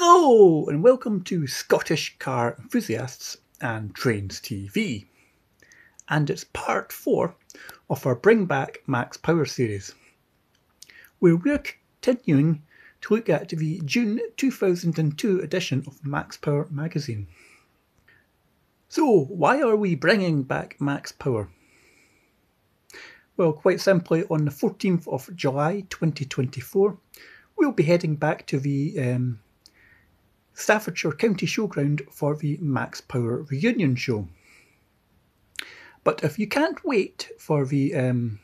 Hello and welcome to Scottish Car Enthusiasts and Trains TV, and it's part 4 of our Bring Back Max Power series, where we're continuing to look at the June 2002 edition of Max Power magazine. So why are we bringing back Max Power? Well, quite simply, on the 14th of July 2024, we'll be heading back to the Staffordshire County Showground for the Max Power reunion show. But if you can't wait for the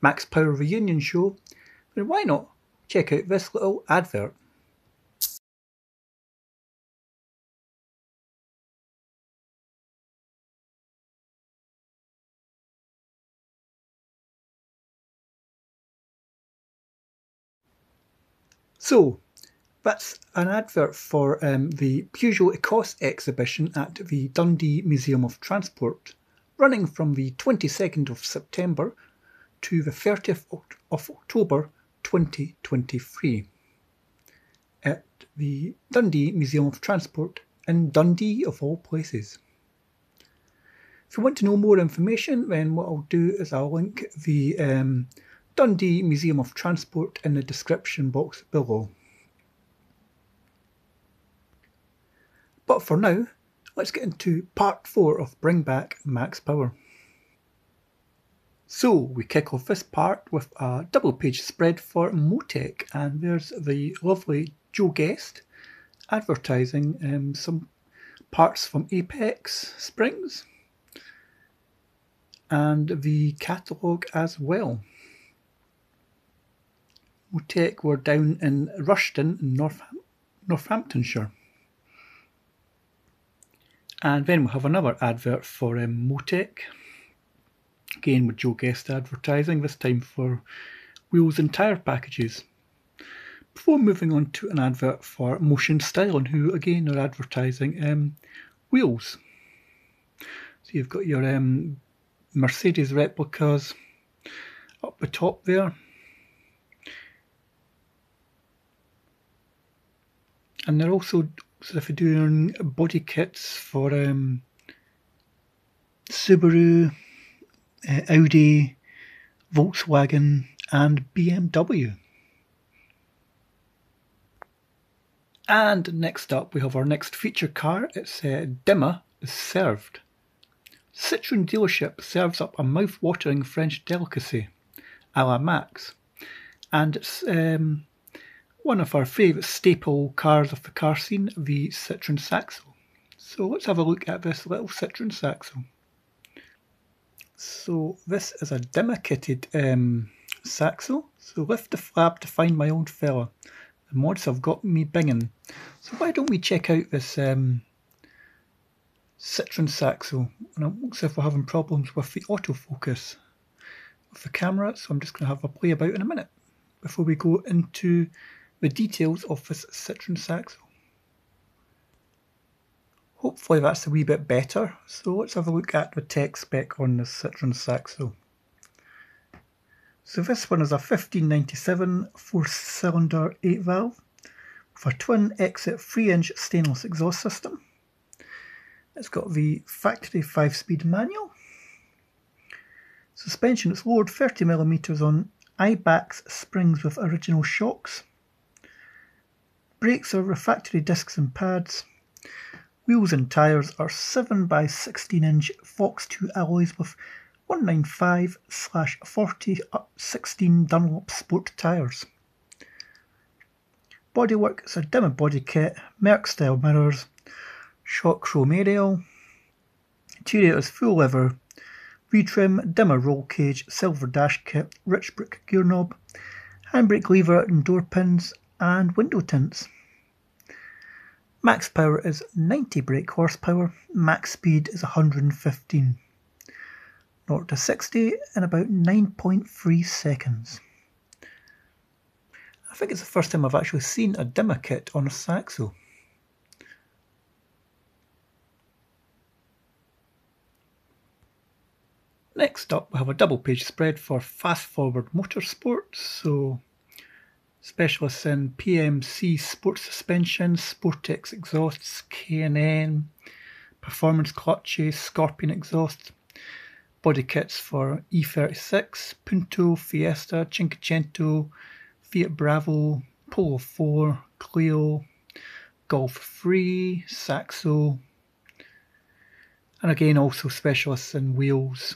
Max Power reunion show, then why not check out this little advert. So, that's an advert for the Peugeot Ecosse exhibition at the Dundee Museum of Transport, running from the 22nd of September to the 30th of October 2023 at the Dundee Museum of Transport in Dundee, of all places. If you want to know more information, then what I'll do is I'll link the Dundee Museum of Transport in the description box below. But for now, let's get into part 4 of Bring Back Max Power. So we kick off this part with a double page spread for Motec, and there's the lovely Joe Guest advertising some parts from Apex Springs and the catalogue as well. Motec were down in Rushden, Northamptonshire. And then we'll have another advert for Motec, again with Joe Guest advertising, this time for wheels and tyre packages. Before moving on to an advert for Motion Styling, who again are advertising wheels. So you've got your Mercedes replicas up the top there. And they're also if you're doing body kits for Subaru, Audi, Volkswagen and BMW. And next up we have our next feature car. It's Dimma is served. Citroen dealership serves up a mouth-watering French delicacy, a la Max, and it's one of our favourite staple cars of the car scene, the Citroen Saxo. So let's have a look at this little Citroen Saxo. So this is a Dimma Kitted Saxo. So lift the flap to find my old fella. The mods have got me binging. So why don't we check out this Citroen Saxo? And it looks as if we're having problems with the autofocus of the camera, so I'm just going to have a play about in a minute before we go into the details of this Citroen Saxo. Hopefully that's a wee bit better. So let's have a look at the tech spec on this Citroen Saxo. So this one is a 1597 4-cylinder 8-valve with a twin exit 3-inch stainless exhaust system. It's got the factory 5-speed manual. Suspension is lowered 30mm on IBAX springs with original shocks. Brakes are refractory discs and pads. Wheels and tyres are 7x16-inch Fox 2 alloys with 195/40/16 Dunlop Sport tyres. Bodywork is a Dimma body kit, Merc style mirrors, shock chrome aerial. Interior is full leather, V-trim, Dimma roll cage, silver dash kit, rich brick gear knob, handbrake lever and door pins, and window tints. Max power is 90 brake horsepower, max speed is 115. 0 to 60 in about 9.3 seconds. I think it's the first time I've actually seen a Dimma kit on a Saxo. Next up we have a double page spread for Fast Forward Motorsport. So Specialists in PMC sports suspension, Sportex exhausts, K&N, performance clutches, Scorpion exhaust, body kits for E36, Punto, Fiesta, Cinquecento, Fiat Bravo, Polo 4, Clio, Golf 3, Saxo, and again also specialists in wheels,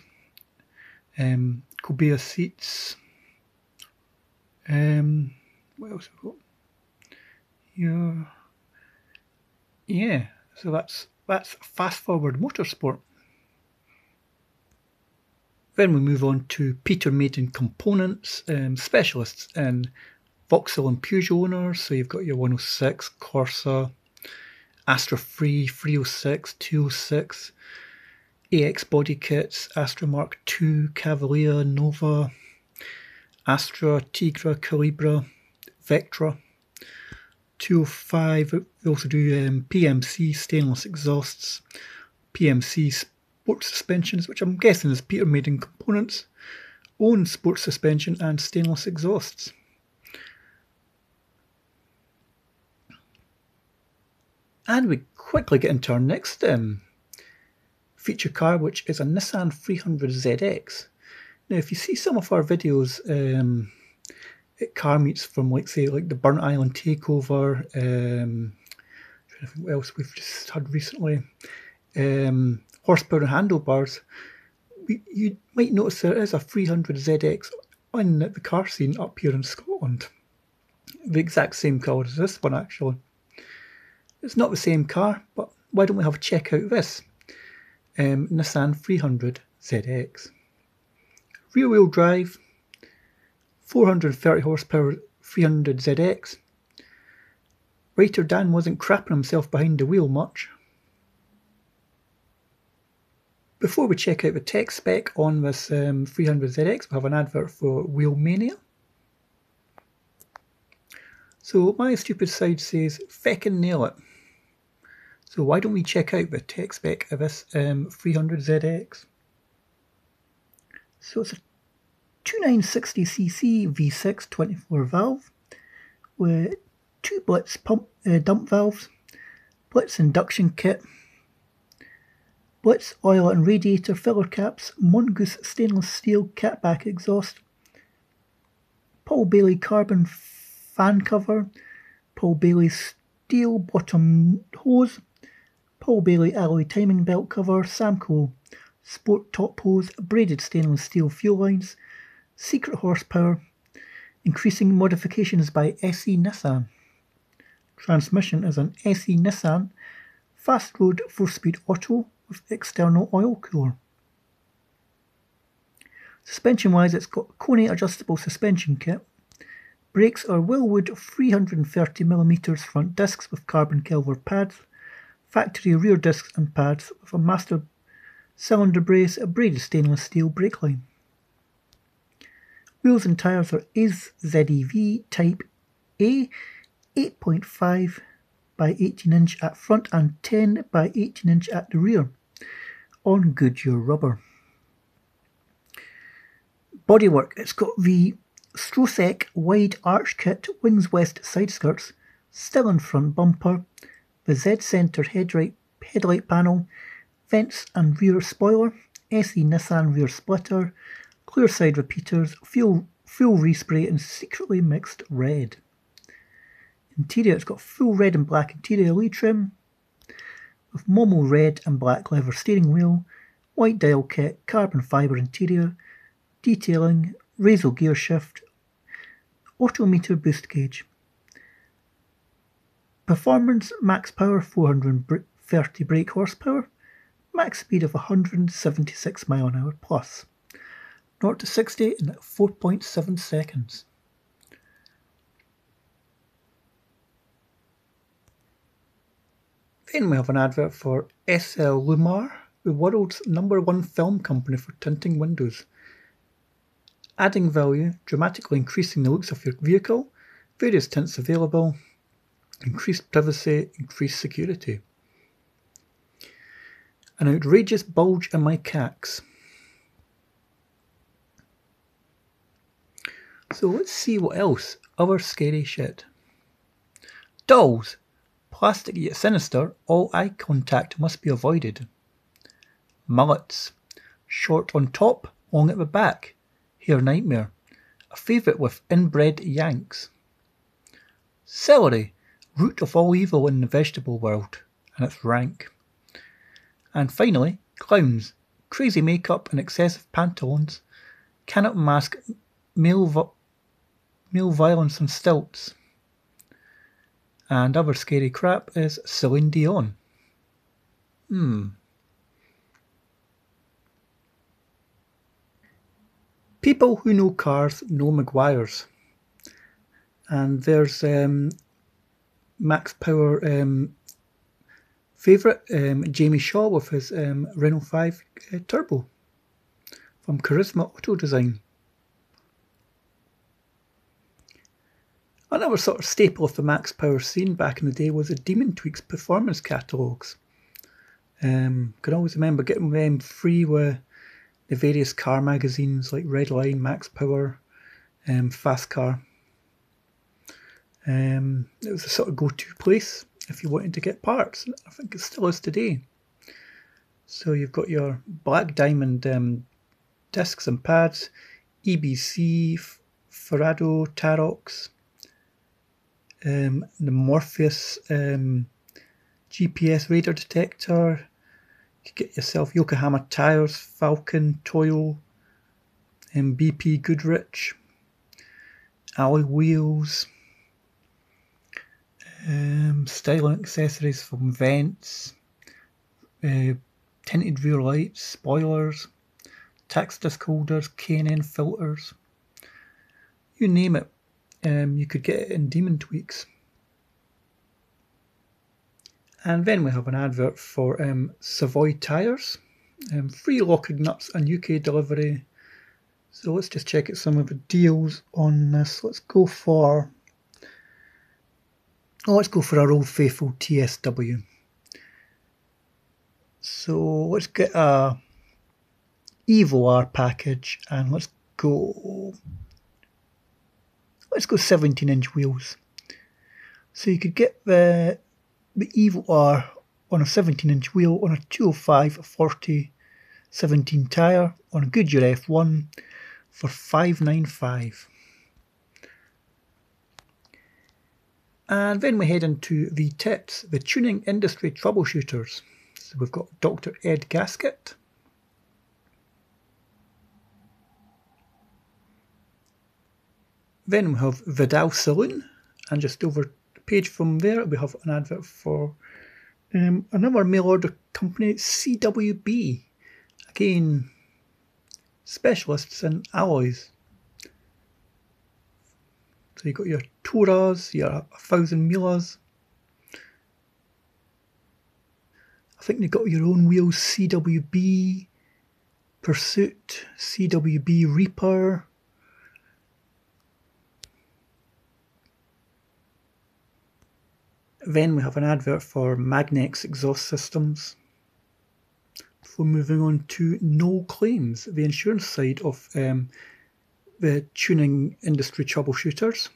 Cobea seats, what else have we got here? Yeah, so that's Fast Forward Motorsport. Then we move on to Peter Maiden Components, specialists in Vauxhall and Peugeot owners. So you've got your 106, Corsa, Astra 3, 306, 206, AX body kits, Astra Mark II, Cavalier, Nova, Astra, Tigra, Calibra, Vectra, 205. We also do PMC stainless exhausts, PMC sports suspensions, which I'm guessing is Peter Maiden Components, own sports suspension and stainless exhausts. And we quickly get into our next feature car, which is a Nissan 300ZX. Now, if you see some of our videos at car meets from, like, say, like the Burnt Island Takeover, trying to think what else we've just had recently, Horsepower and Handlebars, you might notice there is a 300ZX on the car scene up here in Scotland. The exact same colour as this one, actually. It's not the same car, but why don't we have a check out of this? Nissan 300ZX. Rear-wheel drive, 430 horsepower 300ZX. Writer Dan wasn't crapping himself behind the wheel much. Before we check out the tech spec on this 300ZX, we have an advert for Wheelmania. So my stupid side says, feckin' nail it. So why don't we check out the tech spec of this 300ZX? So it's a 2960cc V6 24 valve with 2 Blitz dump valves, Blitz induction kit, Blitz oil and radiator filler caps, Mongoose stainless steel catback exhaust, Paul Bailey carbon fan cover, Paul Bailey steel bottom hose, Paul Bailey alloy timing belt cover, Samco sport top hose, braided stainless steel fuel lines, secret horsepower, increasing modifications by SE Nissan. Transmission is an SE Nissan fast road 4-speed auto with external oil cooler. Suspension wise, it's got Kone adjustable suspension kit. Brakes are Wilwood 330mm front discs with carbon Kelver pads, factory rear discs and pads with a master cylinder brace, a braided stainless steel brake line. Wheels and tyres are ZEV Type A, 8.5 by 18 inch at front and 10 by 18 inch at the rear, on Goodyear rubber. Bodywork, it's got the Strosek wide arch kit, wings west side skirts, still in front bumper, the Z-Centre headlight panel, vents and rear spoiler, SE Nissan rear splitter, clear side repeaters, full respray and secretly mixed red. Interior, it's got full red and black interior LED trim, with Momo red and black leather steering wheel, white dial kit, carbon fibre interior, detailing, Razel gear shift, autometer boost gauge. Performance, max power 430 brake horsepower, max speed of 176 mph plus. 0 to 60 in 4.7 seconds. Then we have an advert for SL Lumar, the world's #1 film company for tinting windows. Adding value, dramatically increasing the looks of your vehicle, various tints available, increased privacy, increased security. An outrageous bulge in my cax. So let's see what else. Other scary shit. Dolls. Plastic yet sinister, all eye contact must be avoided. Mullets. Short on top, long at the back. Hair nightmare. A favourite with inbred Yanks. Celery. Root of all evil in the vegetable world, and it's rank. And finally, clowns. Crazy makeup and excessive pantaloons cannot mask male violence on stilts. And other scary crap is Celine Dion. People who know cars know Maguires. And there's Max Power favourite, Jamie Shaw with his Renault 5 Turbo from Charisma Auto Design. Another sort of staple of the Max Power scene back in the day was the Demon Tweaks performance catalogues. Can always remember getting them free with the various car magazines like Redline, Max Power, Fast Car. It was a sort of go-to place if you wanted to get parts. I think it still is today. So you've got your Black Diamond discs and pads, EBC, Ferrado, Tarox, the Morpheus GPS radar detector. You could get yourself Yokohama tyres, Falcon, Toyo, BP Goodrich, alloy wheels, styling accessories from Vents, tinted rear lights, spoilers, tax disc holders, K&N filters. You name it, you could get it in Demon Tweaks. And then we have an advert for Savoy tyres, free locking nuts and UK delivery. So let's just check out some of the deals on this. Let's go for our old faithful TSW. So let's get a Evo R package and let's go 17-inch wheels. So you could get the Evo R on a 17-inch wheel on a 205/40 17 tyre on a Goodyear F1 for $595. And then we head into the TITS, the Tuning Industry Troubleshooters. So we've got Dr. Ed Gaskett. Then we have Vidal Saloon, and just over the page from there we have an advert for another mail order company, CWB. Again, specialists in alloys. So you've got your Toras, your 1000 Milas. I think you've got your own wheels, CWB Pursuit, CWB Reaper. Then we have an advert for Magnex exhaust systems. Before moving on to No Claims, the insurance side of the tuning industry troubleshooters.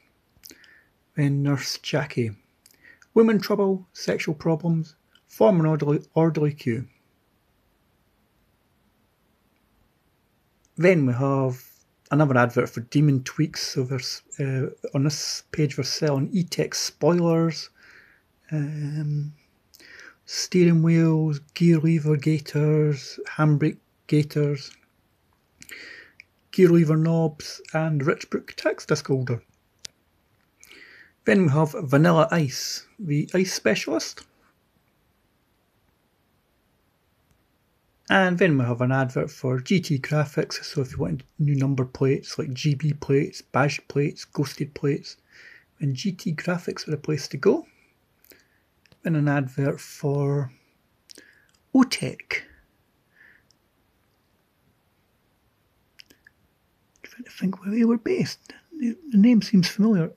Then Nurse Jackie. Women trouble, sexual problems, form an orderly queue. Then we have another advert for Demon Tweaks. So there's on this page we're selling E-Tech spoilers, steering wheels, gear lever gaiters, handbrake gaiters, gear lever knobs, and Richbrook tax disc holder. Then we have Vanilla Ice, the ice specialist. And then we have an advert for GT graphics, so if you want new number plates like GB plates, badge plates, ghosted plates, then GT graphics are the place to go. Then an advert for OTEC. Trying to think where they were based. The name seems familiar.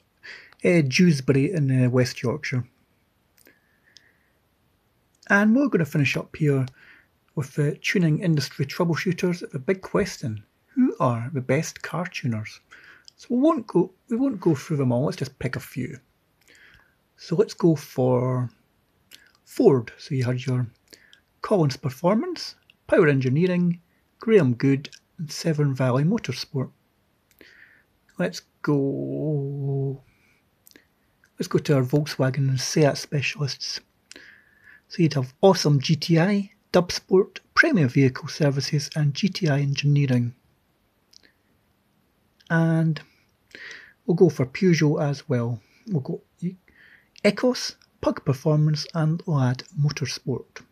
Dewsbury in West Yorkshire. And we're going to finish up here with the tuning industry troubleshooters. The big question: who are the best car tuners? So we won't go through them all. Let's just pick a few. So let's go for Ford. So you had your Collins Performance, Power Engineering, Graham Good, and Severn Valley Motorsport. Let's go to our Volkswagen and Seat specialists. So you'd have Awesome GTI, Dubsport, Premier Vehicle Services, and GTI Engineering. And we'll go for Peugeot as well. We'll go Ecosse, Pug Performance, and Lad Motorsport.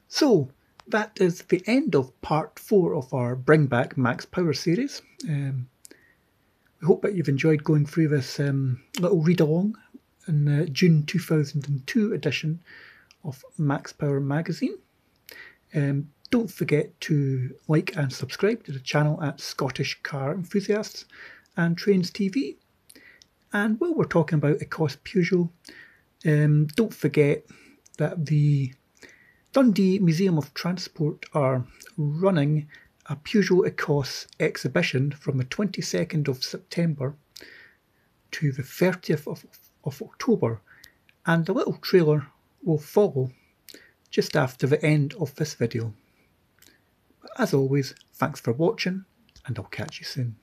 So that is the end of part 4 of our Bring Back Max Power series. We hope that you've enjoyed going through this little read-along in the June 2002 edition of Max Power magazine. Don't forget to like and subscribe to the channel at Scottish Car Enthusiasts and Trains TV. And while we're talking about Ecosse Peugeot, don't forget that the Dundee Museum of Transport are running a Peugeot Ecosse exhibition from the 22nd of September to the 30th of October, and the little trailer will follow just after the end of this video. But as always, thanks for watching, and I'll catch you soon.